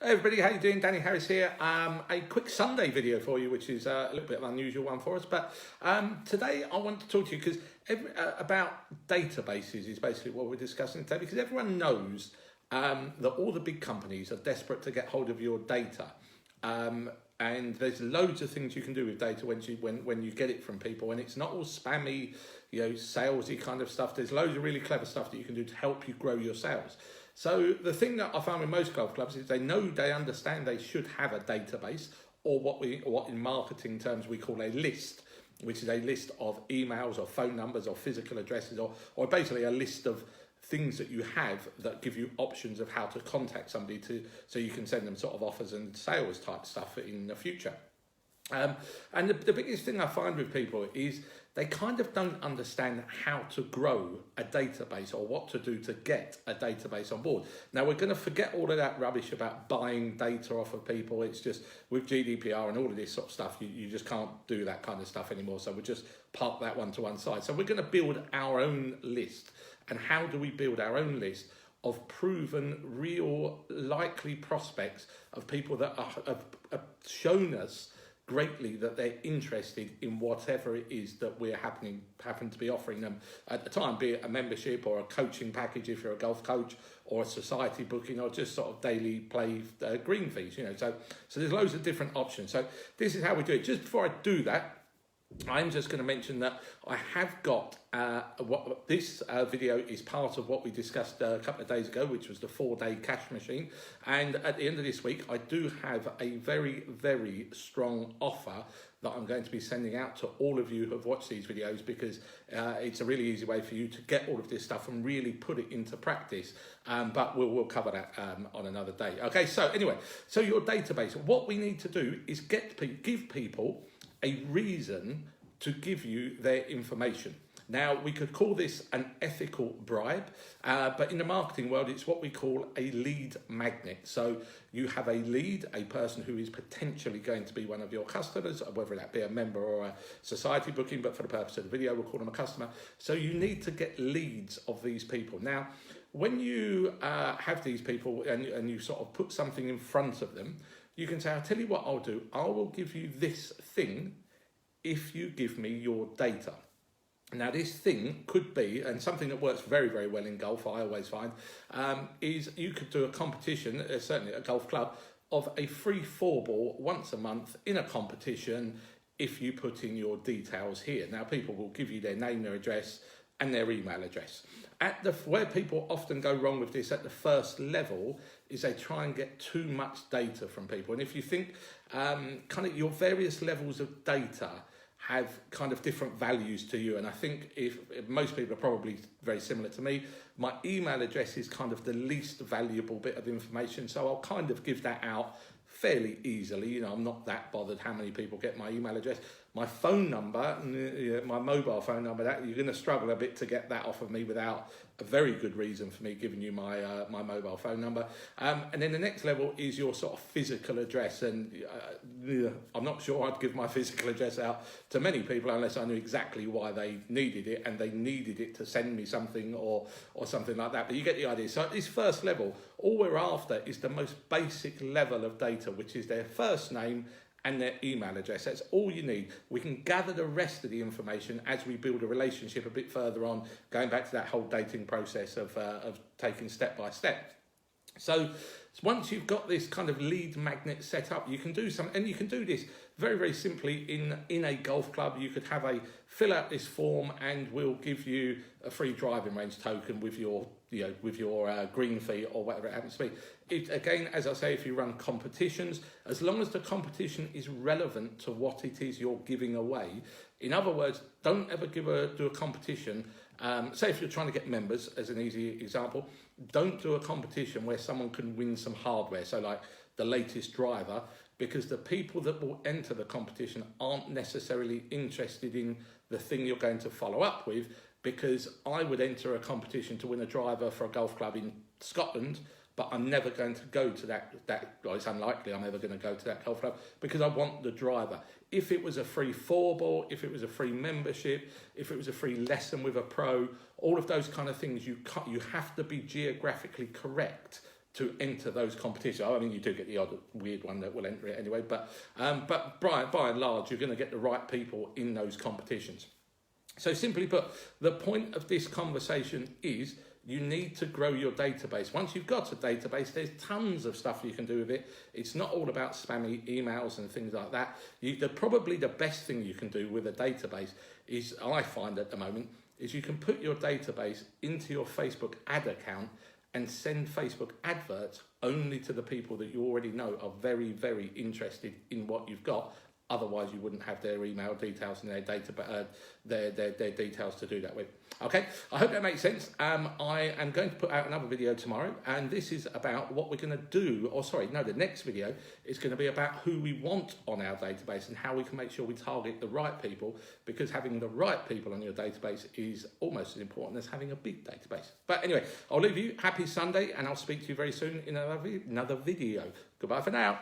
Hey everybody, how you doing? Danny Harris here. A quick Sunday video for you, which is a little bit of an unusual one for us. But today I want to talk to you because about databases is basically what we're discussing today. Because everyone knows that all the big companies are desperate to get hold of your data, and there's loads of things you can do with data when you get it from people, and it's not all spammy, salesy kind of stuff. There's loads of really clever stuff that you can do to help you grow your sales. So the thing that I found with most golf clubs is they understand they should have a database, or what in marketing terms we call a list, which is a list of emails or phone numbers or physical addresses or basically a list of things that you have that give you options of how to contact somebody so you can send them sort of offers and sales type stuff in the future. And the biggest thing I find with people is they kind of don't understand how to grow a database or what to do to get a database on board. Now, we're going to forget all of that rubbish about buying data off of people. It's just with GDPR and all of this sort of stuff, you just can't do that kind of stuff anymore. So we'll just park that one to one side. So we're going to build our own list. And how do we build our own list of proven, real, likely prospects of people that have shown us greatly that they're interested in whatever it is that we happen to be offering them at the time, be it a membership or a coaching package if you're a golf coach, or a society booking, or just sort of daily play green fees. So there's loads of different options. So this is how we do it. Just before I do that, I'm just going to mention that I have got this video is part of what we discussed a couple of days ago, which was the 4-day cash machine. And at the end of this week, I do have a very, very strong offer that I'm going to be sending out to all of you who have watched these videos, because it's a really easy way for you to get all of this stuff and really put it into practice. But we'll cover that on another day. Okay, so anyway, so your database, what we need to do is give people a reason to give you their information. Now, we could call this an ethical bribe, but in the marketing world, it's what we call a lead magnet. So you have a lead, a person who is potentially going to be one of your customers, whether that be a member or a society booking, but for the purpose of the video, we'll call them a customer. So you need to get leads of these people. Now, when you have these people and you sort of put something in front of them, you can say, I'll tell you what I'll do. I will give you this thing if you give me your data. Now, this thing could be, and something that works very, very well in golf, I always find, is you could do a competition, certainly at a golf club, of a free 4-ball once a month in a competition if you put in your details here. Now, people will give you their name, their address, and their email address. Where people often go wrong with this at the first level is they try and get too much data from people. And if you think kind of your various levels of data have kind of different values to you, and I think if most people are probably very similar to me, my email address is kind of the least valuable bit of information, so I'll kind of give that out fairly easily. I'm not that bothered how many people get my email address. My phone number, my mobile phone number, that you're going to struggle a bit to get that off of me without a very good reason for me giving you my mobile phone number. And then the next level is your sort of physical address. And I'm not sure I'd give my physical address out to many people unless I knew exactly why they needed it, and they needed it to send me something or something like that. But you get the idea. So at this first level, all we're after is the most basic level of data, which is their first name and their email address. That's all you need. We can gather the rest of the information as we build a relationship a bit further on, going back to that whole dating process of taking step by step. So once you've got this kind of lead magnet set up, you can do and you can do this very, very simply in a golf club. You could fill out this form, and we'll give you a free driving range token with your green fee or whatever it happens to be. Again, as I say, if you run competitions, as long as the competition is relevant to what it is you're giving away. In other words, don't ever do a competition. Say if you're trying to get members, as an easy example, don't do a competition where someone can win some hardware, so like the latest driver, because the people that will enter the competition aren't necessarily interested in the thing you're going to follow up with. Because I would enter a competition to win a driver for a golf club in Scotland, but I'm never going to go to that well, it's unlikely I'm ever going to go to that golf club, because I want the driver. If it was a free 4-ball, if it was a free membership, if it was a free lesson with a pro, all of those kind of things, you have to be geographically correct to enter those competitions. I mean, you do get the odd weird one that will enter it anyway, but by and large, you're going to get the right people in those competitions. So simply put, the point of this conversation is you need to grow your database. Once you've got a database, there's tons of stuff you can do with it. It's not all about spammy emails and things like that. Probably the best thing you can do with a database is, I find at the moment, is you can put your database into your Facebook ad account and send Facebook adverts only to the people that you already know are very, very interested in what you've got. Otherwise, you wouldn't have their email details and their details to do that with. Okay, I hope that makes sense. I am going to put out another video tomorrow, and this is about what we're going to do. The next video is going to be about who we want on our database and how we can make sure we target the right people, because having the right people on your database is almost as important as having a big database. But anyway, I'll leave you. Happy Sunday, and I'll speak to you very soon in another video. Goodbye for now.